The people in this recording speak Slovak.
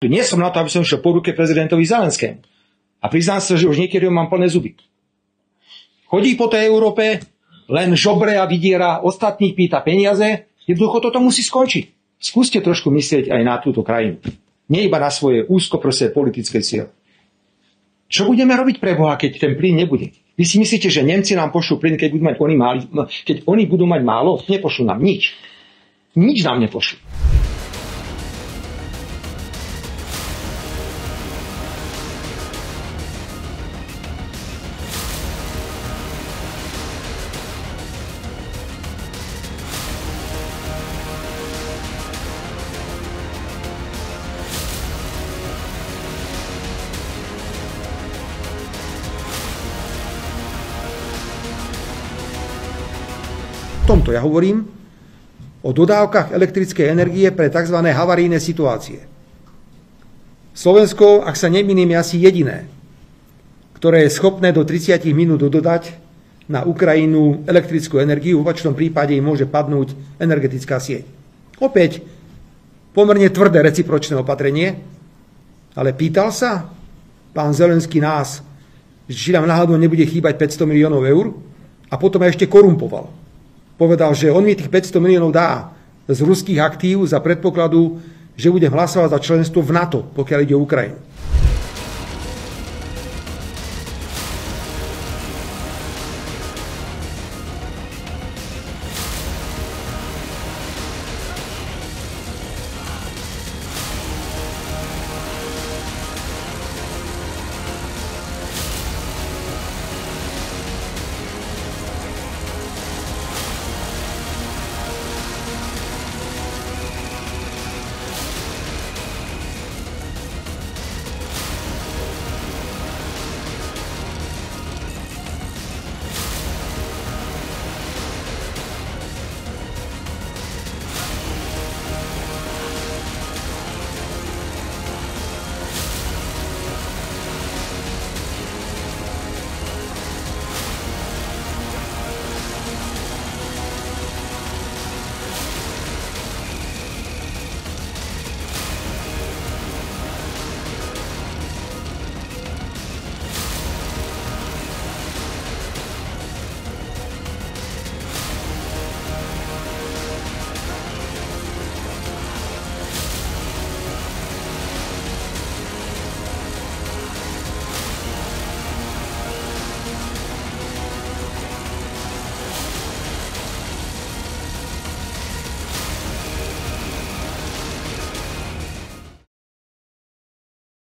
Nie som na to, aby som išiel po ruke prezidentovi Zelenskému. A priznám sa, že už niekedy mám plné zuby. Chodí po tej Európe, len žobre a vydiera, ostatných pýta peniaze. Jednoducho toto musí skončiť. Skúste trošku myslieť aj na túto krajinu. Nie iba na svoje úzkoprosé politické cieľ. Čo budeme robiť pre Boha, keď ten plyn nebude? Vy si myslíte, že Nemci nám pošlú plyn, keď oni budú mať málo? Nepošlú nám nič. Nič nám nepošlú. V tomto ja hovorím o dodávkach elektrickej energie pre tzv. Havarijné situácie. Slovensko, ak sa nemýlim, je asi jediné, ktoré je schopné do 30 minút dodať na Ukrajinu elektrickú energiu, v opačnom prípade im môže padnúť energetická sieť. Opäť pomerne tvrdé recipročné opatrenie, ale pýtal sa pán Zelenský nás, či nám náhodou nebude chýbať 500 miliónov eur a potom aj ešte korumpoval. Povedal, že on mi tých 500 miliónov dá z ruských aktív za predpokladu, že budem hlasovať za členstvo v NATO, pokiaľ ide o Ukrajinu.